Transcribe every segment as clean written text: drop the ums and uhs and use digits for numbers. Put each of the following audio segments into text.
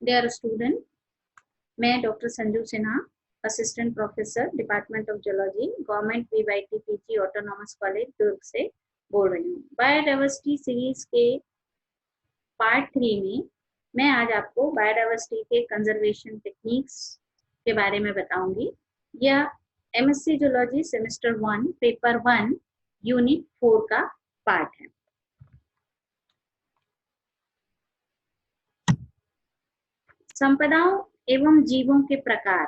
Dear student, मैं doctor Sanju Sinha, assistant professor department of geology, government VYT PG autonomous college Durg से बोल रही हूँ। बायोडाइवर्सिटी सीरीज के पार्ट 3 में मैं आज आपको बायोडाइवर्सिटी के कंजर्वेशन टेक्निक्स के बारे में बताऊंगी। यह MSc geology semester 1 paper 1 unit 4 का पार्ट है। संपदाओं एवं जीवों के प्रकार,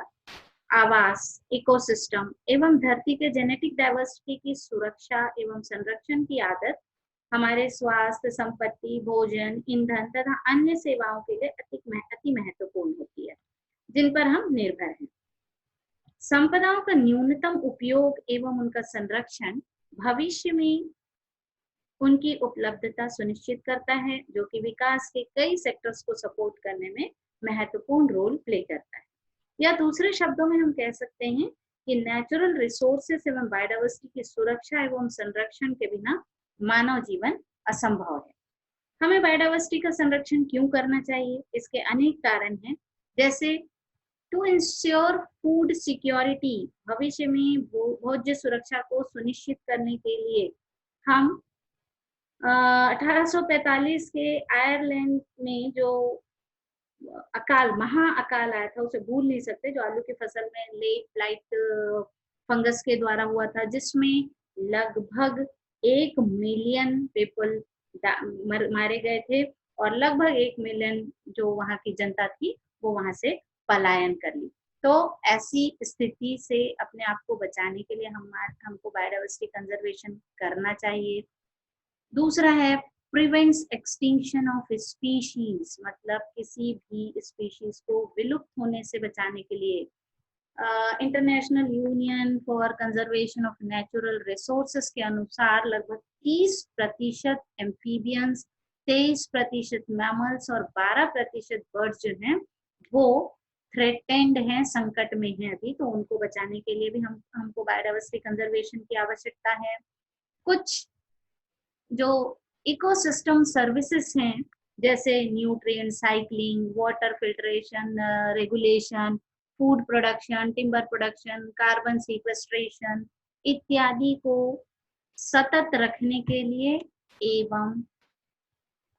आवास, इकोसिस्टम एवं धरती के जेनेटिक डाइवर्सिटी की सुरक्षा एवं संरक्षण की आदत हमारे स्वास्थ्य, संपत्ति, भोजन, ईंधन तथा अन्य सेवाओं के लिए अति महत्वपूर्ण होती है, जिन पर हम निर्भर हैं। संपदाओं का न्यूनतम उपयोग एवं उनका संरक्षण भविष्य में उनकी उपलब्धता सुनिश्चित करता है, जो कि विकास के कई सेक्टर्स को सपोर्ट करने में महत्वपूर्ण रोल प्ले करता है। या दूसरे शब्दों में हम कह सकते हैं कि नेचुरल रिसोर्सेस एवं बायोडाइवर्सिटी की सुरक्षा एवं संरक्षण के बिना मानव जीवन असंभव है। हमें बायोडाइवर्सिटी का संरक्षण क्यों करना चाहिए? इसके अनेक कारण हैं, जैसे टू इंश्योर फूड सिक्योरिटी, भविष्य में भोज्य सुरक्षा को सुनिश्चित करने के लिए हम 1845 के आयरलैंड में जो महा अकाल आया था उसे भूल नहीं सकते, जो आलू की फसल में लेट ब्लाइट फंगस के द्वारा हुआ था, जिसमें लगभग 1 मिलियन पीपल मारे गए थे और लगभग 1 मिलियन जो वहां की जनता थी वो वहां से पलायन कर ली। तो ऐसी स्थिति से अपने आप को बचाने के लिए हमको बायोडाइवर्सिटी कंजर्वेशन करना चाहिए। दूसरा है प्रिवेंट्स एक्सटिंक्शन ऑफ स्पीशीज, मतलब किसी भी स्पीशीज को विलुप्त होने से बचाने के लिए international union for conservation of natural resources के अनुसार लगभग 30% एम्फीबियंस, 23% मैमल्स और 12% बर्ड्स जो हैं वो थ्रेटेंड हैं, संकट में हैं अभी, तो उनको बचाने के लिए भी हमको बायोडाइवर्सिटी कंजर्वेशन की आवश्यकता है। कुछ जो इकोसिस्टम सर्विसेज हैं, जैसे nutrient cycling, water filtration regulation, food production, timber production, carbon sequestration इत्यादि को सतत रखने के लिए एवं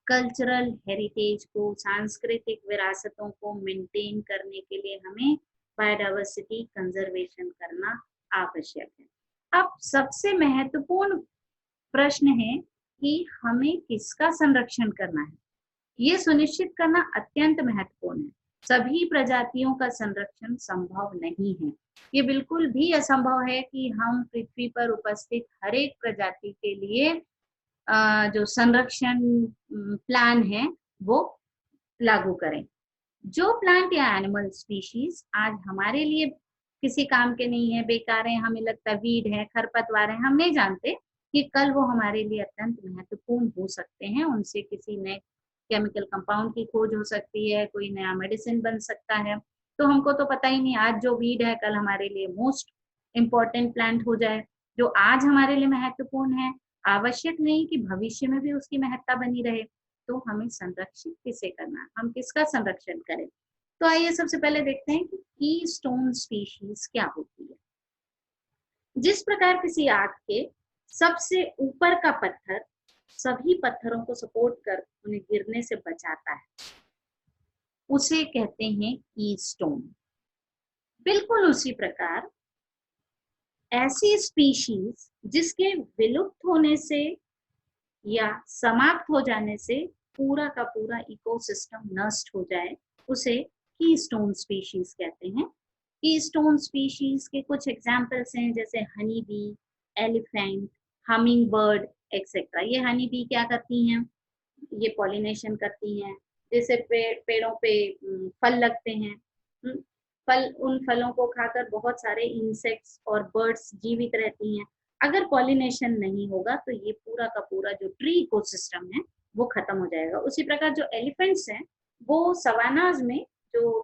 कल्चरल हेरिटेज को, सांस्कृतिक विरासतों को मेंटेन करने के लिए हमें बायोडाइवर्सिटी कंजर्वेशन करना आवश्यक है। अब सबसे महत्वपूर्ण प्रश्न है कि हमें किसका संरक्षण करना है। ये सुनिश्चित करना अत्यंत महत्वपूर्ण है। सभी प्रजातियों का संरक्षण संभव नहीं है। ये बिल्कुल भी असंभव है कि हम पृथ्वी पर उपस्थित हर एक प्रजाति के लिए जो संरक्षण प्लान है वो लागू करें। जो प्लांट या एनिमल स्पीशीज आज हमारे लिए किसी काम के नहीं है, बेकार है, हमें लगता वीड है, खरपतवार है, हम नहीं जानते कि कल वो हमारे लिए अत्यंत महत्वपूर्ण हो सकते हैं। उनसे किसी नए केमिकल कंपाउंड की खोज हो सकती है, कोई नया मेडिसिन बन सकता है। तो हमको तो पता ही नहीं, आज जो वीड है कल हमारे लिए मोस्ट इम्पोर्टेंट प्लांट हो जाए। जो आज हमारे लिए महत्वपूर्ण है, आवश्यक नहीं कि भविष्य में भी उसकी महत्ता बनी रहे। तो हमें संरक्षित किसे करना, हम किसका संरक्षण करें? तो आइए सबसे पहले देखते हैं कि कीस्टोन स्पीशीज क्या होती है। जिस प्रकार किसी आग के सबसे ऊपर का पत्थर सभी पत्थरों को सपोर्ट कर उन्हें गिरने से बचाता है, उसे कहते हैं कीस्टोन। बिल्कुल उसी प्रकार ऐसी स्पीशीज जिसके विलुप्त होने से या समाप्त हो जाने से पूरा का पूरा इकोसिस्टम नष्ट हो जाए, उसे कीस्टोन स्पीशीज कहते हैं। कीस्टोन स्पीशीज के कुछ एग्जांपल्स हैं, जैसे honey bee, elephant, humming bird etcetera. ये हनी बी क्या करती हैं? ये पॉलिनेशन करती हैं। जैसे पेड़ों पे फल लगते हैं, उन फलों को खाकर बहुत सारे इंसेक्ट्स और बर्ड्स जीवित रहती हैं। अगर पॉलिनेशन नहीं होगा तो ये पूरा का पूरा जो ट्री इकोसिस्टम है वो खत्म हो जाएगा। उसी प्रकार जो एलिफेंट्स हैं वो सवानाज में जो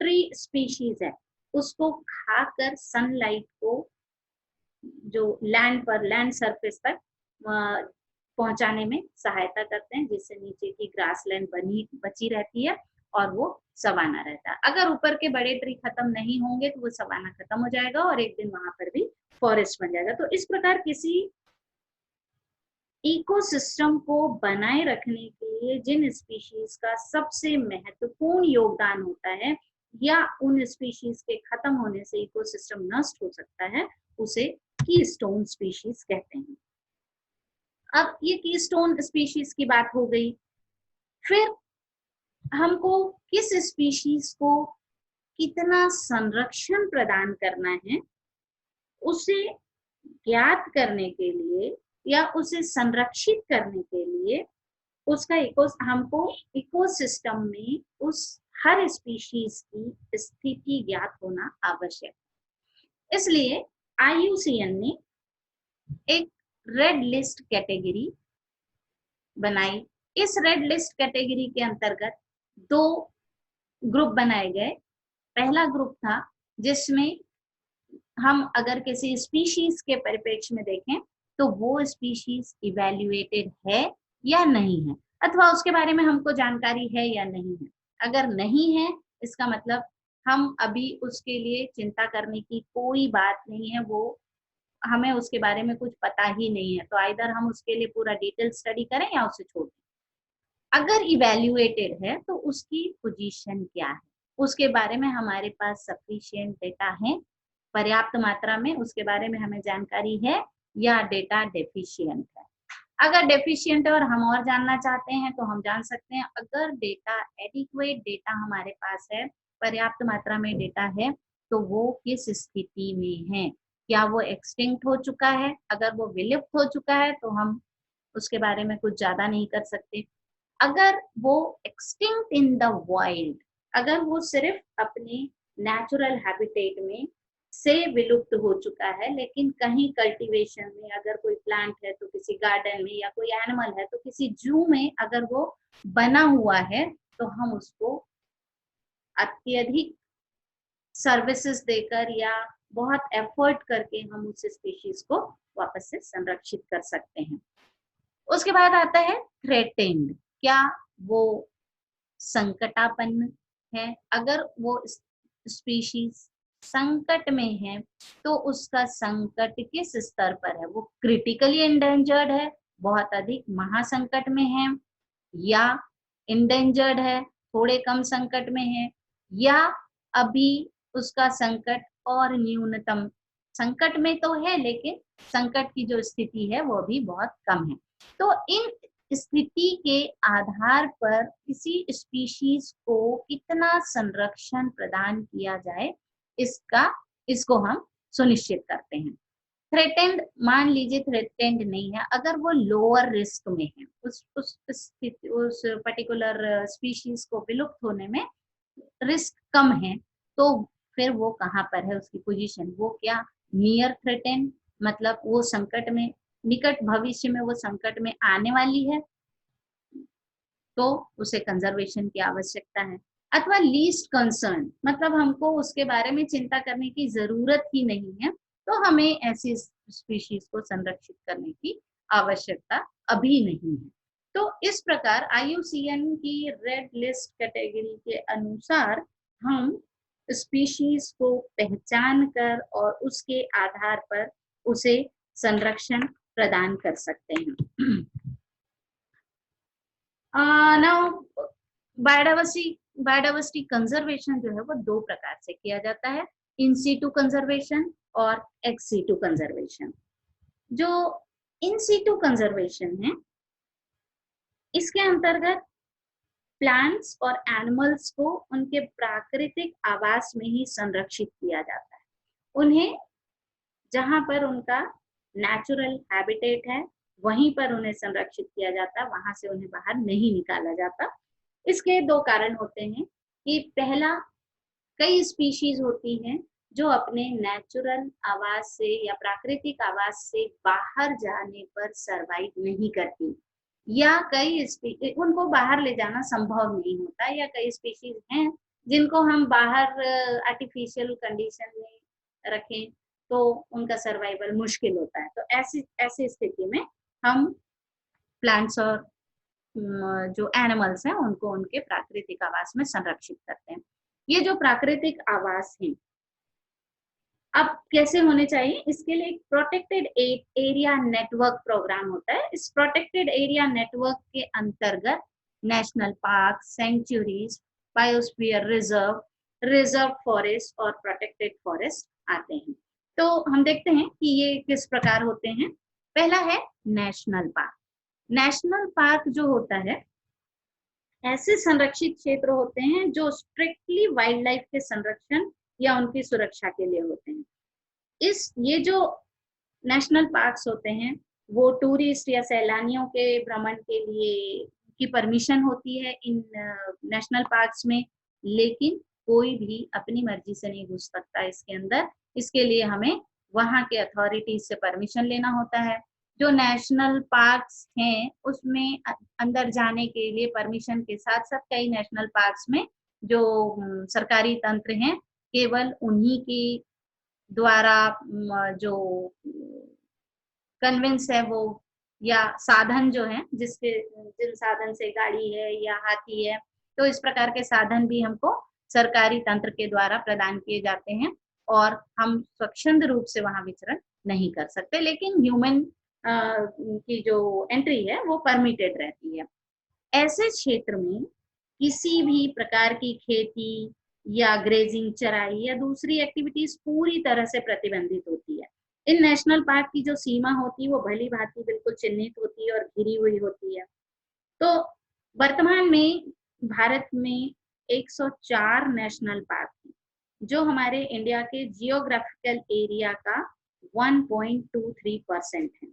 ट्री स्पीशीज है उसको खाकर सनलाइट को जो लैंड सरफेस तक पहुंचाने में सहायता करते हैं, जिससे नीचे की ग्रासलैंड बची रहती है और वो सवाना रहता है। अगर ऊपर के बड़े ट्री खत्म नहीं होंगे तो वो सवाना खत्म हो जाएगा और एक दिन वहां पर भी फॉरेस्ट बन जाएगा। तो इस प्रकार किसी इकोसिस्टम को बनाए रखने के लिए जिन स्पीशीज का सबसे महत्वपूर्ण योगदान होता है या उन स्पीशीज के खत्म होने से इकोसिस्टम नष्ट हो सकता है, उसे कीस्टोन स्पीशीज कहते हैं। अब ये कीस्टोन स्पीशीज की बात हो गई, फिर हमको किस स्पीशीज को कितना संरक्षण प्रदान करना है उसे ज्ञात करने के लिए या उसे संरक्षित करने के लिए उसका हमको इकोसिस्टम में उस हर स्पीशीज की स्थिति ज्ञात होना आवश्यक है। इसलिए IUCN ने एक रेड लिस्ट कैटेगरी बनाई। इस रेड लिस्ट कैटेगरी के अंतर्गत 2 ग्रुप बनाए गए। पहला ग्रुप था जिसमें हम अगर किसी स्पीशीज के परिप्रेक्ष्य में देखें तो वो स्पीशीज इवैल्यूएटेड है या नहीं है, अथवा उसके बारे में हमको जानकारी है या नहीं है। अगर नहीं है, इसका मतलब हम अभी उसके लिए चिंता करने की कोई बात नहीं है, वो हमें उसके बारे में कुछ पता ही नहीं है, तो आइदर हम उसके लिए पूरा डिटेल स्टडी करें या उसे छोड़ दें। अगर इवैल्यूएटेड है तो उसकी पोजीशन क्या है, उसके बारे में हमारे पास सफिशिएंट डेटा है, पर्याप्त मात्रा में उसके बारे में हमें जानकारी है, या डेटा डेफिशिएंट है। अगर डेफिशिएंट है और हम और जानना चाहते हैं तो हम जान सकते हैं। अगर डेटा एडिक्वेट डेटा हमारे पास है, पर्याप्त मात्रा में डेटा है, तो वो किस स्थिति में है, क्या वो एक्सटिंक्ट हो चुका है। अगर वो विलुप्त हो चुका है तो हम उसके बारे में कुछ ज्यादा नहीं कर सकते। अगर वो एक्सटिंक्ट इन द वाइल्ड, अगर वो सिर्फ अपने नेचुरल हैबिटेट में से विलुप्त हो चुका है, लेकिन कहीं कल्टीवेशन में अगर कोई प्लांट है तो किसी गार्डन में, या कोई एनिमल है तो किसी जू में अगर वो बना हुआ है, तो हम उसको अत्यधिक सर्विसेज देकर या बहुत एफर्ट करके हम उस स्पीशीज को वापस से संरक्षित कर सकते हैं। उसके बाद आता है थ्रेटेंड, क्या वो संकटापन्न है। अगर वो स्पीशीज संकट में है तो उसका संकट किस स्तर पर है, वो क्रिटिकली एंडेंजर्ड है, बहुत अधिक महासंकट में है, या इंडेंजर्ड है, थोड़े कम संकट में है, या अभी उसका संकट और न्यूनतम, संकट में तो है लेकिन संकट की जो स्थिति है वो भी बहुत कम है। तो इन स्थिति के आधार पर किसी स्पीशीज को कितना संरक्षण प्रदान किया जाए, इसको हम सुनिश्चित करते हैं। थ्रेटेंड, मान लीजिए थ्रेटेंड नहीं है, अगर वो लोअर रिस्क में है, उस पर्टिकुलर स्पीशीज को विलुप्त होने में रिस्क कम है, तो फिर वो कहाँ पर है, उसकी पोजीशन, वो क्या नियर थ्रेटेंड, मतलब वो संकट में, निकट भविष्य में वो संकट में आने वाली है, तो उसे कंजर्वेशन की आवश्यकता है। अथवा लीस्ट कंसर्न, मतलब हमको उसके बारे में चिंता करने की जरूरत ही नहीं है, तो हमें ऐसी स्पीशीज को संरक्षित करने की आवश्यकता अभी नहीं है। तो इस प्रकार IUCN की रेड लिस्ट कैटेगरी के अनुसार हम स्पीशीज को पहचान कर और उसके आधार पर उसे संरक्षण प्रदान कर सकते हैं। नाउ बायोडाइवर्सिटी कंजर्वेशन जो है वो 2 प्रकार से किया जाता है, इन सीटू कंजर्वेशन और एक्स सीटू कंजर्वेशन। जो इन सीटू कंजर्वेशन है, इसके अंतर्गत प्लांट्स और एनिमल्स को उनके प्राकृतिक आवास में ही संरक्षित किया जाता है। उन्हें जहां पर उनका नेचुरल हैबिटेट है वहीं पर उन्हें संरक्षित किया जाता है, वहां से उन्हें बाहर नहीं निकाला जाता। इसके 2 कारण होते हैं कि पहला, कई स्पीशीज होती हैं जो अपने नेचुरल आवास से या प्राकृतिक आवास से बाहर जाने पर सरवाइव नहीं करती, या कई उनको बाहर ले जाना संभव नहीं होता, या कई स्पीशीज हैं जिनको हम बाहर आर्टिफिशियल कंडीशन में रखें तो उनका सर्वाइवल मुश्किल होता है। तो ऐसी ऐसी स्थिति में हम प्लांट्स और जो एनिमल्स हैं उनको उनके प्राकृतिक आवास में संरक्षित करते हैं। ये जो प्राकृतिक आवास है अब कैसे होने चाहिए, इसके लिए एक प्रोटेक्टेड एरिया नेटवर्क प्रोग्राम होता है। इस प्रोटेक्टेड एरिया नेटवर्क के अंतर्गत national park, sanctuaries, biosphere reserve, reserve forest और प्रोटेक्टेड फॉरेस्ट आते हैं। तो हम देखते हैं कि ये किस प्रकार होते हैं। पहला है नेशनल पार्क। नेशनल पार्क जो होता है, ऐसे संरक्षित क्षेत्र होते हैं जो स्ट्रिक्टली वाइल्ड लाइफ के संरक्षण या उनकी सुरक्षा के लिए होते हैं। ये जो नेशनल पार्क्स होते हैं वो टूरिस्ट या सैलानियों के भ्रमण के लिए की परमिशन होती है इन नेशनल पार्क्स में, लेकिन कोई भी अपनी मर्जी से नहीं घुस सकता इसके अंदर। इसके लिए हमें वहां के अथॉरिटीज से परमिशन लेना होता है। जो नेशनल पार्क्स हैं उसमें अंदर जाने के लिए परमिशन के साथ साथ कई नेशनल पार्क्स में जो सरकारी तंत्र हैं केवल उन्हीं की द्वारा जो कन्वेंस है वो या साधन जो है जिन साधन से गाड़ी है या हाथी है, तो इस प्रकार के साधन भी हमको सरकारी तंत्र के द्वारा प्रदान किए जाते हैं और हम स्वच्छंद रूप से वहां विचरण नहीं कर सकते, लेकिन ह्यूमन की जो एंट्री है वो परमिटेड रहती है। ऐसे क्षेत्र में किसी भी प्रकार की खेती या ग्रेजिंग, चराई या दूसरी एक्टिविटीज पूरी तरह से प्रतिबंधित होती है। इन नेशनल पार्क की जो सीमा होती है वो भली भांति बिल्कुल चिन्हित होती है और घिरी हुई होती है। तो वर्तमान में भारत में 104 नेशनल पार्क हैं, जो हमारे इंडिया के जियोग्राफिकल एरिया का 1.23% है।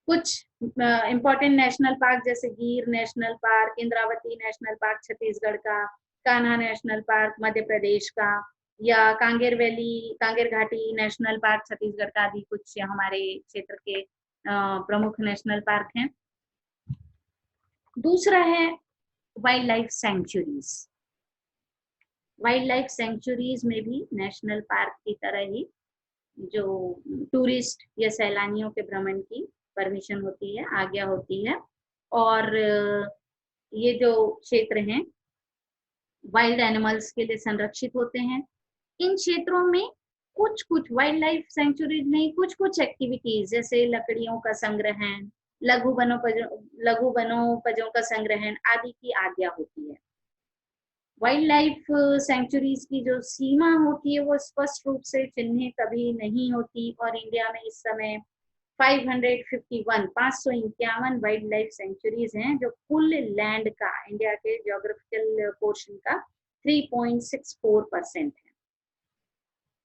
कुछ इम्पोर्टेंट नेशनल पार्क जैसे गिर national park, Indravati national park Chhattisgarh का, कान्हा नेशनल पार्क मध्य प्रदेश का, या कांगेर वैली, कांगेर घाटी नेशनल पार्क छत्तीसगढ़ का आदि कुछ हमारे क्षेत्र के प्रमुख नेशनल पार्क हैं। दूसरा है wild life sanctuaries. Wild life sanctuaries में भी नेशनल पार्क की तरह ही जो टूरिस्ट या सैलानियों के भ्रमण की परमिशन होती है, आज्ञा होती है, और ये जो क्षेत्र हैं वाइल्ड एनिमल्स के लिए संरक्षित होते हैं। इन क्षेत्रों में कुछ कुछ वाइल्ड लाइफ सेंचुरीज में कुछ कुछ एक्टिविटीज जैसे लकड़ियों का संग्रहण, लघु वनोपजों का संग्रहण आदि की आज्ञा होती है। वाइल्ड लाइफ सेंचुरीज की जो सीमा होती है वो स्पष्ट रूप से चिन्हित कभी नहीं होती और इंडिया में इस समय 551 वाइल्ड लाइफ सेंचुरीज हैं, जो कुल लैंड का इंडिया के ज्योग्राफिकल पोर्शन का 3.64% है।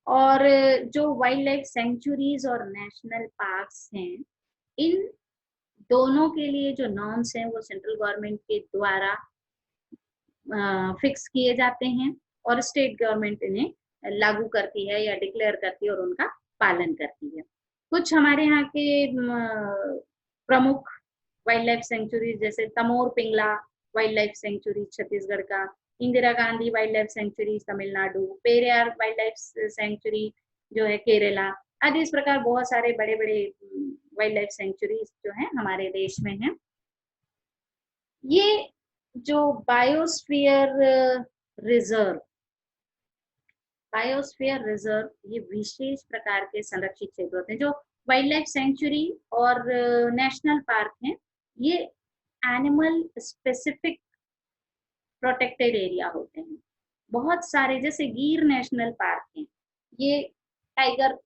और जो वाइल्ड लाइफ सेंचुरीज और नेशनल पार्क्स हैं, इन दोनों के लिए जो नॉर्म्स हैं वो सेंट्रल गवर्नमेंट के द्वारा फिक्स किए जाते हैं और स्टेट गवर्नमेंट इन्हें लागू करती है या डिक्लेयर करती है और उनका पालन करती है। कुछ हमारे यहाँ के प्रमुख वाइल्ड लाइफ सेंचुरीज जैसे Tamor Pingla wildlife sanctuary Chhattisgarh का, Indira Gandhi wildlife sanctuary Tamil Nadu, Periyar wildlife sanctuary जो है केरला आदि, इस प्रकार बहुत सारे बड़े बड़े वाइल्ड लाइफ सेंचुरीज जो है हमारे देश में है। ये जो बायोस्फीयर रिजर्व ये विशेष प्रकार के संरक्षित क्षेत्र होते हैं। जो वाइल्ड लाइफ सेंचुरी और नेशनल पार्क हैं, ये एनिमल स्पेसिफिक प्रोटेक्टेड एरिया होते हैं। बहुत सारे जैसे गिर नेशनल पार्क हैं, ये टाइगर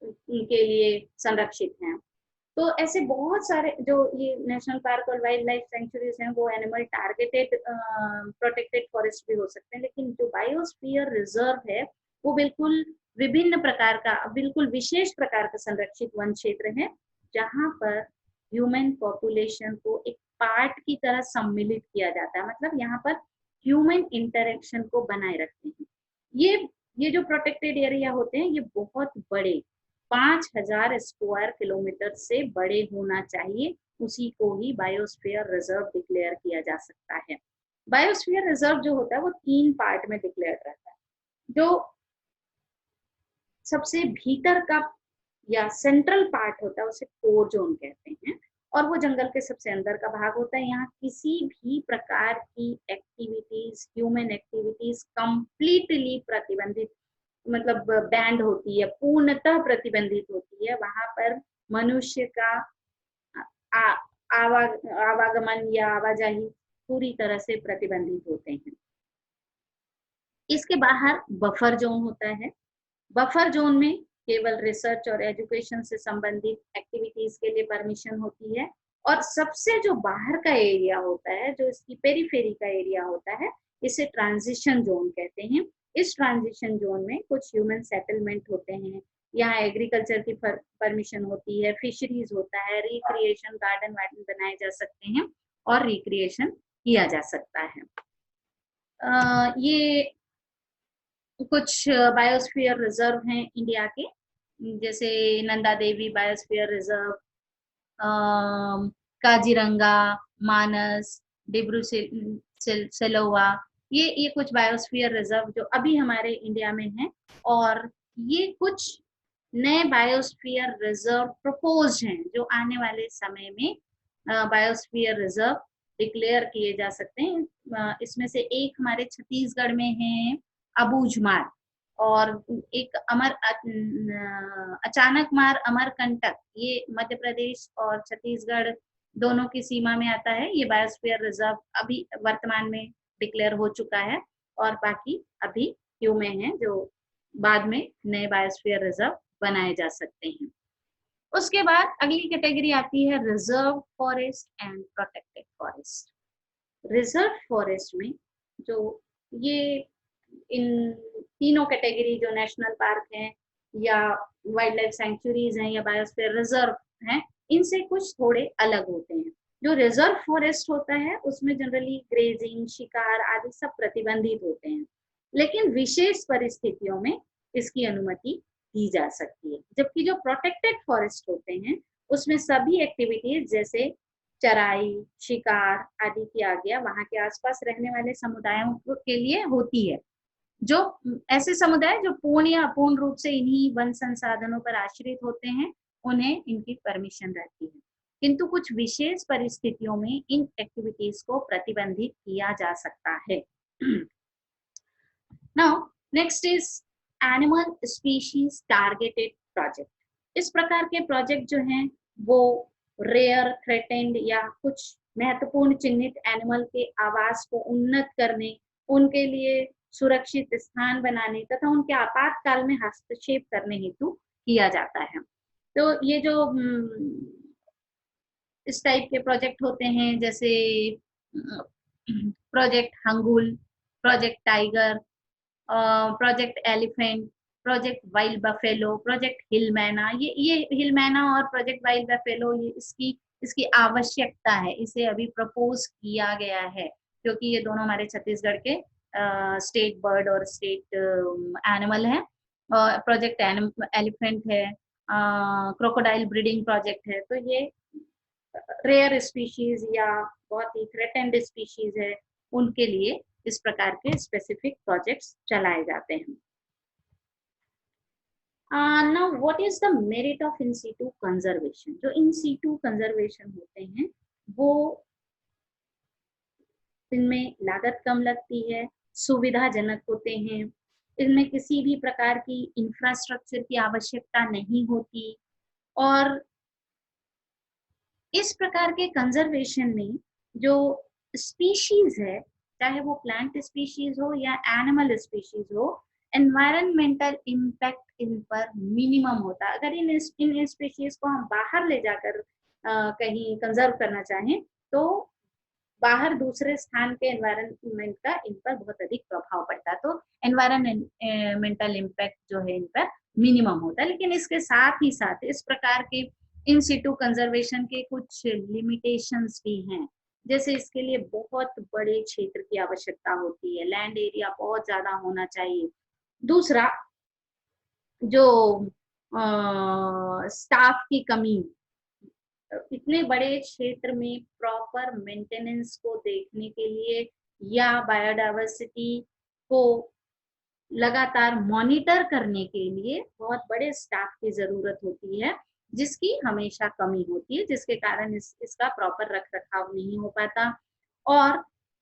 के लिए संरक्षित हैं। तो ऐसे बहुत सारे जो ये नेशनल पार्क और वाइल्ड लाइफ सेंचुरीज हैं वो एनिमल टारगेटेड प्रोटेक्टेड फॉरेस्ट भी हो सकते हैं, लेकिन जो बायोस्फीयर रिजर्व है वो बिल्कुल विभिन्न प्रकार का, बिल्कुल विशेष प्रकार का संरक्षित वन क्षेत्र है, जहाँ पर ह्यूमन पॉपुलेशन को एक पार्ट की तरह सम्मिलित किया जाता है। मतलब यहाँ पर ह्यूमन इंटरेक्शन को बनाए रखते हैं। ये जो प्रोटेक्टेड एरिया होते हैं ये बहुत बड़े 5000 स्क्वायर किलोमीटर से बड़े होना चाहिए, उसी को ही बायोस्फीयर रिजर्व डिक्लेयर किया जा सकता है। बायोस्फीयर रिजर्व जो होता है वो 3 पार्ट में डिक्लेयर रहता है। जो सबसे भीतर का या सेंट्रल पार्ट होता है उसे कोर जोन कहते हैं, और वो जंगल के सबसे अंदर का भाग होता है। यहाँ किसी भी प्रकार की एक्टिविटीज, ह्यूमन एक्टिविटीज कंप्लीटली प्रतिबंधित, मतलब बैंड होती है, पूर्णतः प्रतिबंधित होती है। वहां पर मनुष्य का आ, आवा, आवागमन या आवाजाही पूरी तरह से प्रतिबंधित होते हैं। इसके बाहर बफर जोन होता है। बफर जोन में केवल रिसर्च और एजुकेशन से संबंधित एक्टिविटीज के लिए परमिशन होती है। और सबसे जो बाहर का एरिया होता है, जो इसकी पेरीफेरी का एरिया होता है, इसे ट्रांजिशन जोन कहते हैं। इस ट्रांजिशन जोन में कुछ ह्यूमन सेटलमेंट होते हैं। यहाँ एग्रीकल्चर की परमिशन होती है, फिशरीज होता है, रिक्रिएशन गार्डन वार्डन बनाए जा सकते हैं और रिक्रिएशन किया जा सकता है। ये कुछ बायोस्फीयर रिजर्व हैं इंडिया के, जैसे नंदा देवी बायोस्फीयर रिजर्व, काजीरंगा, मानस, डिब्रू सेलोवा, ये कुछ बायोस्फीयर रिजर्व जो अभी हमारे इंडिया में हैं। और ये कुछ नए बायोस्फीयर रिजर्व प्रपोज हैं जो आने वाले समय में बायोस्फीयर रिजर्व डिक्लेयर किए जा सकते हैं। इसमें से एक हमारे छत्तीसगढ़ में है अबूझमार, और एक अचानक मार अमरकंटक, ये मध्य प्रदेश और छत्तीसगढ़ दोनों की सीमा में आता है। ये बायोस्फीयर रिजर्व अभी वर्तमान में डिक्लेयर हो चुका है, और बाकी अभी क्यू में है, जो बाद में नए बायोस्फीयर रिजर्व बनाए जा सकते हैं। उसके बाद अगली कैटेगरी आती है reserve forest and protected forest. Reserve forest में जो ये इन तीनों कैटेगरी, जो नेशनल पार्क हैं या वाइल्ड लाइफ सेंचुरीज हैं या बायोस्फीयर रिजर्व हैं, इनसे कुछ थोड़े अलग होते हैं। जो रिजर्व फॉरेस्ट होता है उसमें जनरली ग्रेजिंग, शिकार आदि सब प्रतिबंधित होते हैं, लेकिन विशेष परिस्थितियों में इसकी अनुमति दी जा सकती है। जबकि जो प्रोटेक्टेड फॉरेस्ट होते हैं उसमें सभी एक्टिविटीज जैसे चराई, शिकार आदि की आज्ञा वहां के आसपास रहने वाले समुदायों के लिए होती है। जो ऐसे समुदाय जो पूर्ण या अपूर्ण रूप से इन्हीं वन संसाधनों पर आश्रित होते हैं, उन्हें इनकी परमिशन रहती है। किंतु कुछ विशेष परिस्थितियों में इन एक्टिविटीज को प्रतिबंधित किया जा सकता है। Now next is animal species targeted project. इस प्रकार के प्रोजेक्ट जो हैं वो रेयर, थ्रेटेंड या कुछ महत्वपूर्ण चिन्हित एनिमल के आवास को उन्नत करने, उनके लिए सुरक्षित स्थान बनाने तथा उनके आपातकाल में हस्तक्षेप करने हेतु किया जाता है। तो ये जो इस टाइप के प्रोजेक्ट होते हैं, जैसे project Hangul, project tiger, project elephant, project wild buffalo, project hill myna, ये हिलमैना और प्रोजेक्ट वाइल्ड बफेलो, ये इसकी आवश्यकता है, इसे अभी प्रपोज किया गया है, क्योंकि ये दोनों हमारे छत्तीसगढ़ के स्टेट बर्ड और स्टेट एनिमल है। प्रोजेक्ट एलिफेंट है, क्रोकोडाइल ब्रीडिंग प्रोजेक्ट है। तो ये रेयर स्पीशीज या बहुत ही थ्रेटेंड स्पीशीज है, उनके लिए इस प्रकार के स्पेसिफिक प्रोजेक्ट्स चलाए जाते हैं। Now what is the merit of in situ conservation? जो इन सीटू कंजर्वेशन होते हैं वो इनमें लागत कम लगती है, सुविधाजनक होते हैं, इनमें किसी भी प्रकार की इंफ्रास्ट्रक्चर की आवश्यकता नहीं होती, और इस प्रकार के कंजर्वेशन में जो स्पीशीज है, चाहे वो प्लांट स्पीशीज हो या एनिमल स्पीशीज हो, एनवायरमेंटल इम्पैक्ट इन पर मिनिमम होता है। अगर इन स्पीशीज को हम बाहर ले जाकर कहीं कंजर्व करना चाहें तो बाहर दूसरे स्थान के एनवायरमेंट का इन पर बहुत अधिक प्रभाव पड़ता है, तो एनवायरमेंटल इम्पैक्ट जो है इन पर मिनिमम होता है। लेकिन इसके साथ ही साथ इस प्रकार के इन सिटू कंजर्वेशन के कुछ लिमिटेशंस भी हैं, जैसे इसके लिए बहुत बड़े क्षेत्र की आवश्यकता होती है, लैंड एरिया बहुत ज्यादा होना चाहिए। दूसरा, जो स्टाफ की कमी, इतने बड़े क्षेत्र में प्रॉपर मेंटेनेंस को देखने के लिए या बायोडायवर्सिटी को लगातार मॉनिटर करने के लिए बहुत बड़े स्टाफ की जरूरत होती है, जिसकी हमेशा कमी होती है, जिसके कारण इसका प्रॉपर रख रखाव नहीं हो पाता। और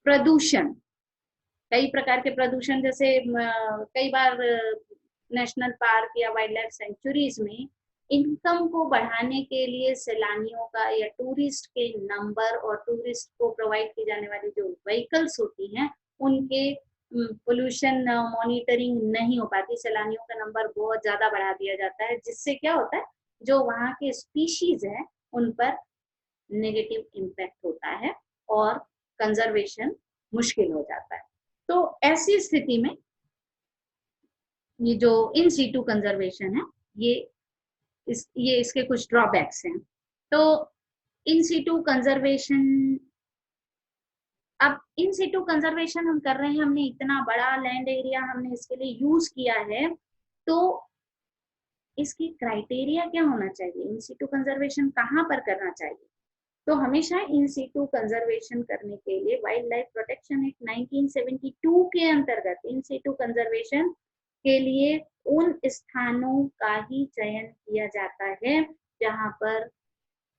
प्रदूषण, कई प्रकार के प्रदूषण, जैसे कई बार नेशनल पार्क या वाइल्ड लाइफ सेंचुरीज में इनकम को बढ़ाने के लिए सैलानियों का या टूरिस्ट के नंबर और टूरिस्ट को प्रोवाइड की जाने वाली जो व्हीकल्स होती हैं उनके पोल्यूशन मॉनिटरिंग नहीं हो पाती, सैलानियों का नंबर बहुत ज्यादा बढ़ा दिया जाता है, जिससे क्या होता है जो वहाँ के स्पीशीज है उन पर नेगेटिव इम्पैक्ट होता है और कंजर्वेशन मुश्किल हो जाता है। तो ऐसी स्थिति में ये जो इन सीटू कंजर्वेशन है ये इसके कुछ ड्रॉबैक्स हैं। तो इन सीटू कंजर्वेशन, अब इन सीटू कंजर्वेशन हम कर रहे हैं, हमने इतना बड़ा लैंड एरिया हमने इसके लिए यूज किया है, तो इसकी क्राइटेरिया क्या होना चाहिए, इन सीटू कंजर्वेशन कहाँ पर करना चाहिए। तो हमेशा इन सीटू कंजर्वेशन करने के लिए वाइल्ड लाइफ प्रोटेक्शन एक्ट 1972 के अंतर्गत इन सीटू कंजर्वेशन के लिए उन स्थानों का ही चयन किया जाता है जहां पर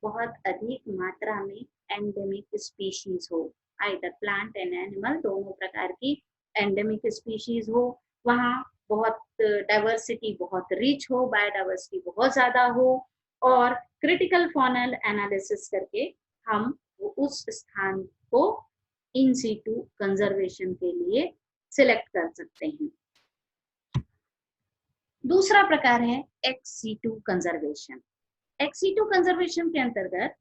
बहुत अधिक मात्रा में एंडेमिक स्पीशीज हो, आइदर प्लांट एंड एनिमल, दोनों प्रकार की एंडेमिक स्पीशीज हो, वहाँ बहुत डाइवर्सिटी बहुत रिच हो, बायोडाइवर्सिटी बहुत ज्यादा हो, और क्रिटिकल फॉनल एनालिसिस करके हम उस स्थान को इन सीटू कंजर्वेशन के लिए सिलेक्ट कर सकते हैं। दूसरा प्रकार है ex situ conservation. Ex situ conservation के अंतर्गत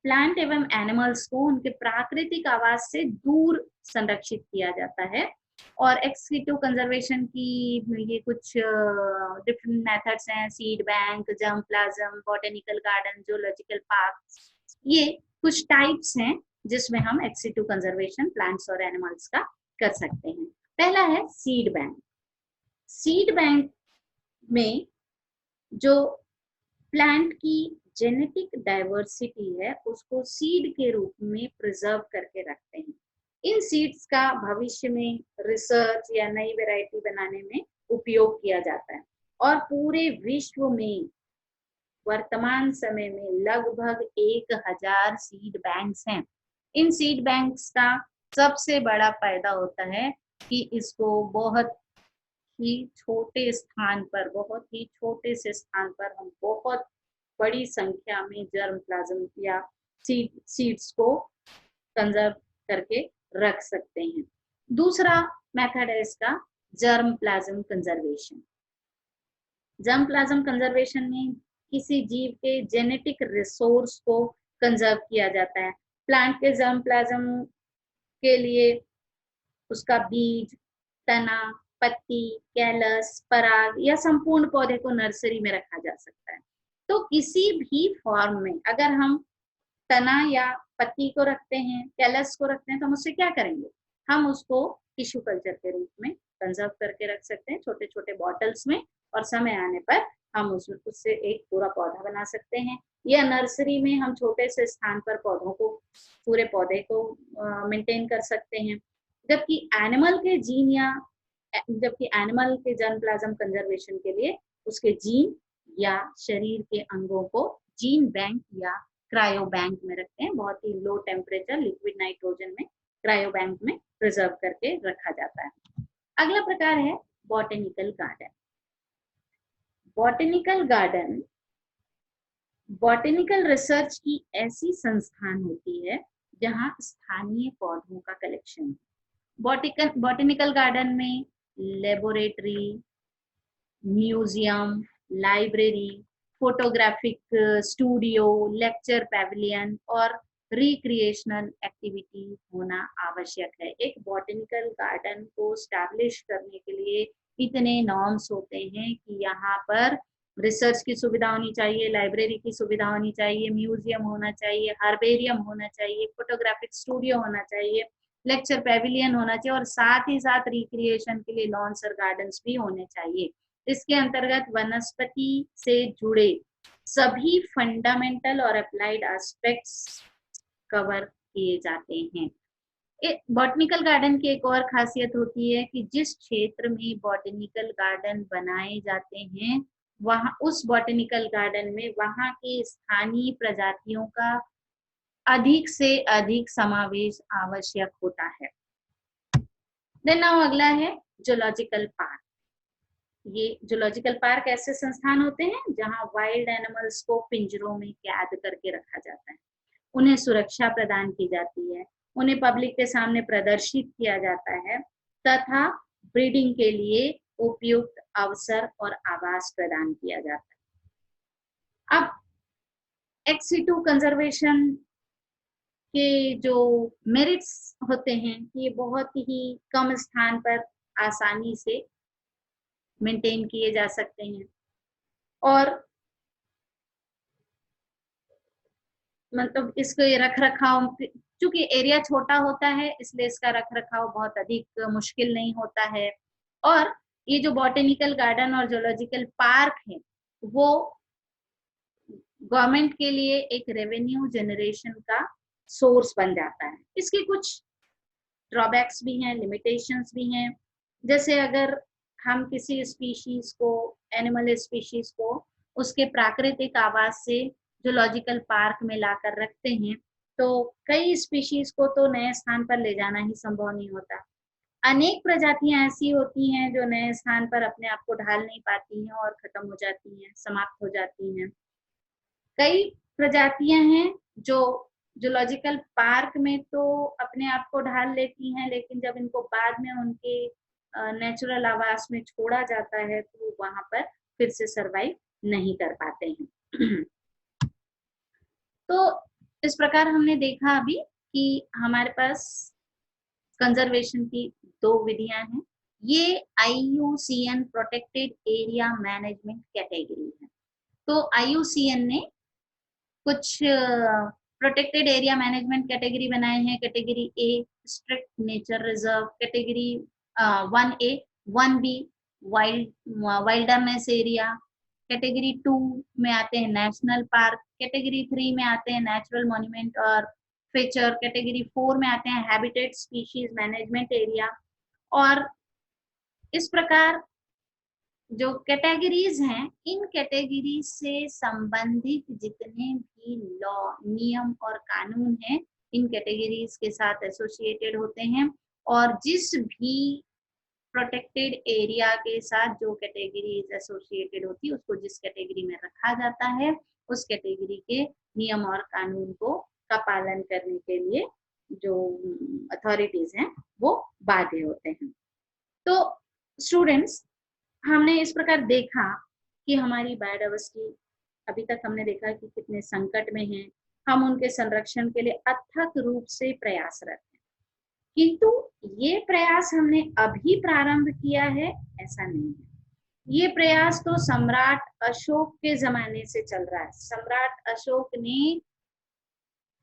प्लांट एवं एनिमल्स को उनके प्राकृतिक आवास से दूर संरक्षित किया जाता है। और एक्स सीटू कंजर्वेशन की ये कुछ डिफरेंट मेथड्स हैं, seed bank, germ plasm, botanical garden, zoological park, ये कुछ टाइप्स हैं जिसमें हम एक्स सीटू कंजर्वेशन प्लांट्स और एनिमल्स का कर सकते हैं। पहला है सीड बैंक। सीड बैंक में जो प्लांट की जेनेटिक डाइवर्सिटी है उसको सीड के रूप में प्रिजर्व करके रखते हैं। इन सीड्स का भविष्य में रिसर्च या नई वैरायटी बनाने में उपयोग किया जाता है। और पूरे विश्व में वर्तमान समय में लगभग 1000 सीड बैंक्स हैं। इन सीड बैंक्स का सबसे बड़ा फायदा होता है कि इसको बहुत ही छोटे स्थान पर, बहुत ही छोटे से स्थान पर हम बहुत बड़ी संख्या में जर्म प्लाज्म या सीड्स को कंजर्व करके रख सकते हैं। दूसरा मेथड है इसका germ plasm conservation. Germ plasm conservation में किसी जीव के जेनेटिक रिसोर्स को कंजर्व किया जाता है। प्लांट के जर्म प्लाज्म के लिए उसका बीज, तना, पत्ती, कैलस, पराग या संपूर्ण पौधे को नर्सरी में रखा जा सकता है। तो किसी भी फॉर्म में अगर हम तना या पत्ती को रखते हैं, कैलस को रखते हैं, तो हम उससे क्या करेंगे, हम उसको टिश्यू कल्चर के रूप में कंजर्व करके रख सकते हैं छोटे छोटे बॉटल्स में, और समय आने पर हम उससे एक पूरा पौधा बना सकते हैं। या नर्सरी में हम छोटे से स्थान पर पौधों को, पूरे पौधे को मेंटेन कर सकते हैं। जबकि एनिमल के जीन या जबकि एनिमल के जर्म प्लाज्म कंजर्वेशन के लिए उसके जीन या शरीर के अंगों को जीन बैंक या क्रायो बैंक में रखते हैं, बहुत ही लो टेम्परेचर लिक्विड नाइट्रोजन में क्रायो बैंक में प्रिजर्व करके रखा जाता है। अगला प्रकार है botanical garden. Botanical garden botanical research की ऐसी संस्थान होती है जहां स्थानीय पौधों का कलेक्शन है। बॉटेनिकल गार्डन में laboratory, museum, library, photographic studio, lecture pavilion और रिक्रिएशनल एक्टिविटी होना आवश्यक है। एक बॉटेनिकल गार्डन को स्टैब्लिश करने के लिए इतने नॉर्म्स होते हैं कि यहाँ पर रिसर्च की सुविधा होनी चाहिए, लाइब्रेरी की सुविधा होनी चाहिए, म्यूजियम होना चाहिए, हर्बेरियम होना चाहिए, फोटोग्राफिक स्टूडियो होना चाहिए, लेक्चर पैविलियन होना चाहिए, और साथ ही साथ रिक्रिएशन के लिए लॉन्स और गार्डन्स भी होने चाहिए। इसके अंतर्गत वनस्पति से जुड़े सभी फंडामेंटल और अप्लाइड एस्पेक्ट्स कवर किए जाते हैं। बॉटनिकल गार्डन की एक और खासियत होती है कि जिस क्षेत्र में बॉटनिकल गार्डन बनाए जाते हैं वहां उस बॉटेनिकल गार्डन में वहां की स्थानीय प्रजातियों का अधिक से अधिक समावेश आवश्यक होता है। देन नाउ अगला है जूलॉजिकल पार्क। ये जूलॉजिकल पार्क ऐसे संस्थान होते हैं जहां वाइल्ड एनिमल्स को पिंजरों में कैद करके रखा जाता है, उन्हें सुरक्षा प्रदान की जाती है, उन्हें पब्लिक के सामने प्रदर्शित किया जाता है तथा ब्रीडिंग के लिए उपयुक्त अवसर और आवास प्रदान किया जाता है। अब एक्स सिटू कंजर्वेशन के जो मेरिट्स होते हैं, ये बहुत ही कम स्थान पर आसानी से मेंटेन किए जा सकते हैं और मतलब इसके रख रखाव, चूंकि एरिया छोटा होता है इसलिए इसका रख रखाव बहुत अधिक मुश्किल नहीं होता है। और ये जो बॉटेनिकल गार्डन और जूलॉजिकल पार्क है वो गवर्नमेंट के लिए एक रेवेन्यू जनरेशन का सोर्स बन जाता है। इसके कुछ ड्रॉबैक्स भी हैं, लिमिटेशंस भी हैं। जैसे अगर हम किसी स्पीशीज को, एनिमल स्पीशीज को उसके प्राकृतिक आवास से जूलॉजिकल पार्क में लाकर रखते हैं तो कई स्पीशीज को तो नए स्थान पर ले जाना ही संभव नहीं होता। अनेक प्रजातियां ऐसी होती हैं जो नए स्थान पर अपने आप को ढाल नहीं पाती हैं और खत्म हो जाती हैं, समाप्त हो जाती हैं। कई प्रजातियां हैं जो जूलॉजिकल पार्क में तो अपने आप को ढाल लेती हैं, लेकिन जब इनको बाद में उनके नेचुरल आवास में छोड़ा जाता है तो वहां पर फिर से सरवाइव नहीं कर पाते हैं। तो इस प्रकार हमने देखा अभी कि हमारे पास कंजर्वेशन की दो विधियां हैं। ये IUCN protected area management category है। तो IUCN ने कुछ प्रोटेक्टेड एरिया मैनेजमेंट कैटेगरी बनाए हैं। Category A strict nature reserve, category 1A 1B wilderness area, category 2 में आते हैं नेशनल पार्क, कैटेगरी 3 में आते हैं नेचुरल मॉन्यूमेंट और फीचर, कैटेगरी 4 में आते हैं हैबिटेट स्पीशीज मैनेजमेंट एरिया। और इस प्रकार जो कैटेगरीज हैं, इन कैटेगरी से संबंधित जितने भी लॉ, नियम और कानून हैं इन कैटेगरीज के साथ एसोसिएटेड होते हैं। और जिस भी प्रोटेक्टेड एरिया के साथ जो कैटेगरी एसोसिएटेड होती है उसको जिस कैटेगरी में रखा जाता है उस कैटेगरी के नियम और कानून को का पालन करने के लिए जो अथॉरिटीज हैं वो बाध्य होते हैं। तो स्टूडेंट्स, हमने इस प्रकार देखा कि हमारी बायोडायवर्सिटी अभी तक हमने देखा कि कितने संकट में है। हम उनके संरक्षण के लिए अथक रूप से प्रयासरत हैं, किंतु ये प्रयास हमने अभी प्रारंभ किया है ऐसा नहीं है। ये प्रयास तो सम्राट अशोक के जमाने से चल रहा है। सम्राट अशोक ने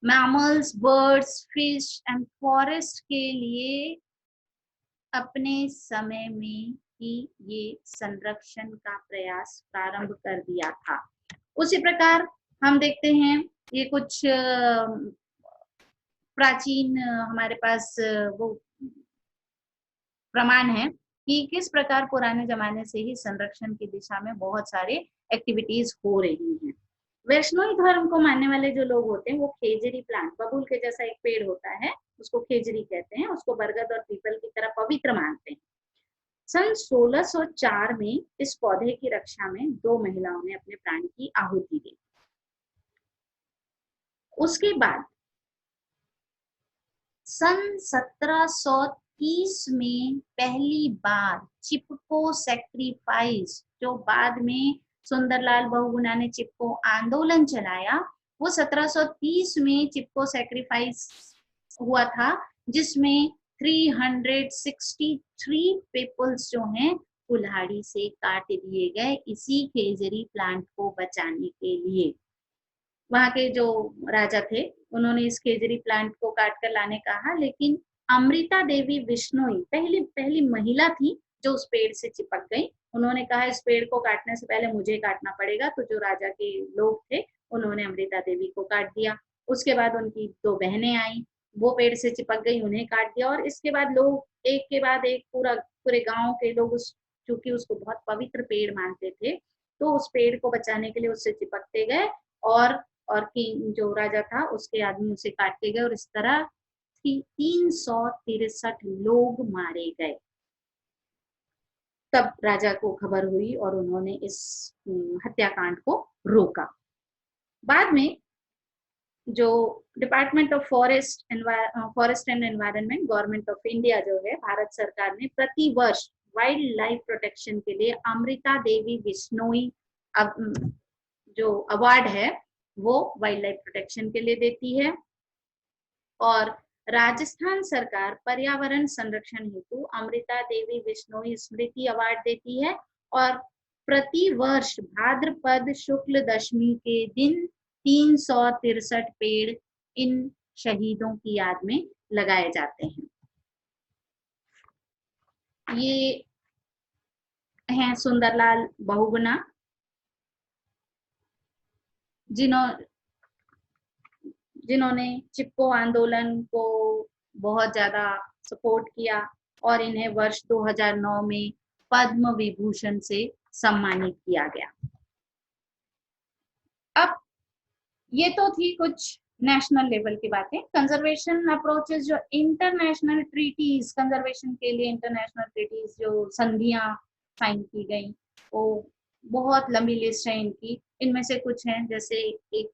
mammals, birds, fish and forest के लिए अपने समय में ही ये संरक्षण का प्रयास प्रारंभ कर दिया था। उसी प्रकार हम देखते हैं ये कुछ प्राचीन हमारे पास वो प्रमाण है कि किस प्रकार पुराने जमाने से ही संरक्षण की दिशा में बहुत सारे एक्टिविटीज हो रही हैं। वैष्णव धर्म को मानने वाले जो लोग होते हैं वो खेजरी प्लांट, बबूल के जैसा एक पेड़ होता है उसको खेजरी कहते हैं, उसको बरगद और पीपल की तरह पवित्र मानते हैं। सन 1604 में इस पौधे की रक्षा में 2 महिलाओं ने अपने प्राण की आहुति दी। उसके बाद सन 1730 में पहली बार चिपको सैक्रिफाइस, जो बाद में सुंदरलाल बहुगुणा ने चिपको आंदोलन चलाया, वो 1730 में चिपको सैक्रिफाइस हुआ था, जिसमें 363 पीपल्स जो हैं कुल्हाड़ी से काट दिए गए इसी खेजरी प्लांट को बचाने के लिए। वहां के जो राजा थे उन्होंने इस खेजरी प्लांट को काट कर लाने कहा, लेकिन अमृता देवी बिश्नोई पहली महिला थी जो उस पेड़ से चिपक गई। उन्होंने कहा इस पेड़ को काटने से पहले मुझे काटना पड़ेगा, तो जो राजा के लोग थे उन्होंने अमृता देवी को काट दिया। उसके बाद उनकी 2 बहनें आई, वो पेड़ से चिपक गई, उन्हें काट दिया। और इसके बाद लोग एक के बाद एक पूरे गांव के लोग चूंकि उसको बहुत पवित्र पेड़ मानते थे तो उस पेड़ को बचाने के लिए उससे चिपकते गए और किंग जो राजा था उसके आदमी उसे काटते गए और इस तरह 363 लोग मारे गए। तब राजा को खबर हुई और उन्होंने इस हत्याकांड को रोका। बाद में जो department of forest and environment government of India जो है, भारत सरकार ने प्रति वर्ष वाइल्ड लाइफ प्रोटेक्शन के लिए अमृता देवी बिश्नोई जो अवार्ड है वो वाइल्ड लाइफ प्रोटेक्शन के लिए देती है। और राजस्थान सरकार पर्यावरण संरक्षण हेतु अमृता देवी बिश्नोई स्मृति अवार्ड देती है और प्रति वर्ष भाद्रपद शुक्ल दशमी के दिन 363 पेड़ इन शहीदों की याद में लगाए जाते हैं। ये हैं सुंदरलाल बहुगुणा, जिन्होंने चिपको आंदोलन को बहुत ज्यादा सपोर्ट किया और इन्हें वर्ष 2009 में पद्म विभूषण से सम्मानित किया गया। अब ये तो थी कुछ नेशनल लेवल की बातें। कंजर्वेशन अप्रोचेस जो इंटरनेशनल ट्रीटीज, कंजर्वेशन के लिए इंटरनेशनल ट्रीटीज जो संधियां साइन की गई, वो बहुत लंबी लिस्ट है इनकी। इनमें से कुछ हैं, जैसे एक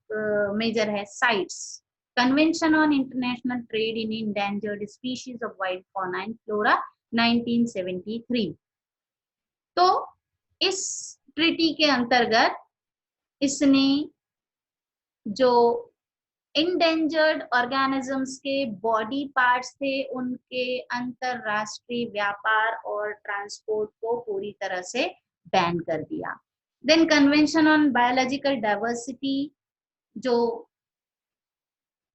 मेजर है sites, convention on international trade in endangered species of wild fauna and flora 1973। तो इस ट्रीटी के अंतर्गत इसने जो इंडेंजर्ड ऑर्गेनिजम्स के बॉडी पार्ट्स थे उनके अंतरराष्ट्रीय व्यापार और ट्रांसपोर्ट को पूरी तरह से बैन कर दिया। Then convention on biological diversity जो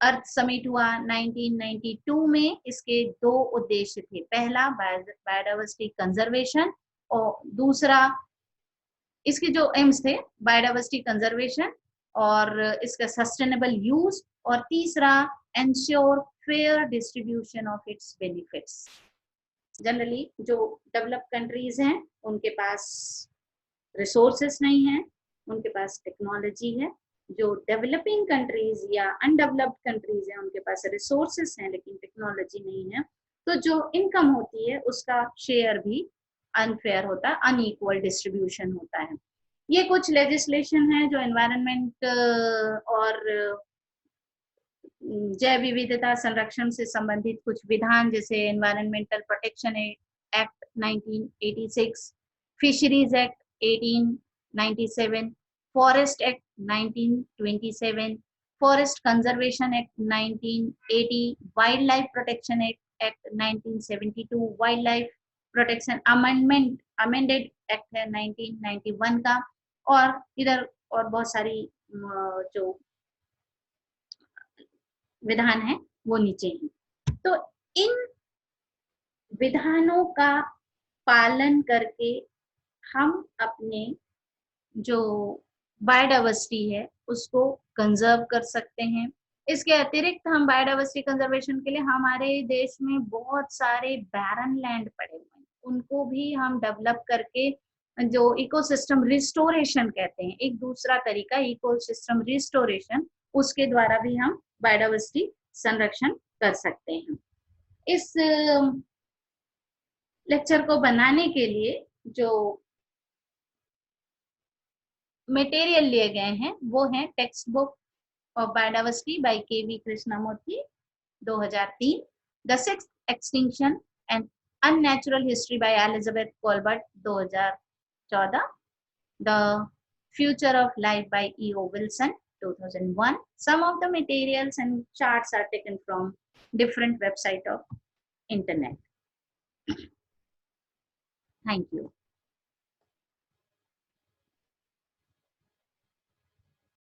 अर्थ समिट हुआ 1992 में, इसके 2 उद्देश्य थे। पहला बायोडाइवर्सिटी कंजर्वेशन और दूसरा इसके जो एम्स थे बायोडाइवर्सिटी कंजर्वेशन और इसका सस्टेनेबल यूज, और तीसरा ensure fair distribution of its benefits. Generally जो डेवलप्ड कंट्रीज हैं उनके पास रिसोर्सेस नहीं है, उनके पास टेक्नोलॉजी है। जो डेवलपिंग कंट्रीज या अनडेवलप्ड कंट्रीज हैं उनके पास रिसोर्सेस हैं लेकिन टेक्नोलॉजी नहीं है, तो जो इनकम होती है उसका शेयर भी अनफेयर होता है, अनइक्वल डिस्ट्रीब्यूशन होता है। ये कुछ लेजिस्लेशन है जो एनवायरनमेंट और जैव विविधता संरक्षण से संबंधित कुछ विधान, जैसे environmental protection act 1986, fisheries act 1897, forest act 1927, forest conservation act 1980, wild life protection act 1972, wild life protection amended act है 1991 का, और इधर और बहुत सारी जो विधान है वो नीचे हैं। तो इन विधानों का पालन करके हम अपने जो बायोडाइवर्सिटी है उसको कंजर्व कर सकते हैं। इसके अतिरिक्त हम बायोडाइवर्सिटी कंजर्वेशन के लिए हमारे देश में बहुत सारे बैरन लैंड पड़े हुए हैं, उनको भी हम डेवलप करके जो इकोसिस्टम रिस्टोरेशन कहते हैं, एक दूसरा तरीका इकोसिस्टम रिस्टोरेशन, उसके द्वारा भी हम बायोडाइवर्सिटी संरक्षण कर सकते हैं। इस लेक्चर को बनाने के लिए जो मटेरियल लिए गए हैं वो है text book of biodiversity by K V. Krishnamurthy 2003, the sixth extinction and unnatural history by Elizabeth Kolbert 2014, the future of life by E.O. Wilson 2001. Some of the materials and charts are taken from different websites of internet. Thank you.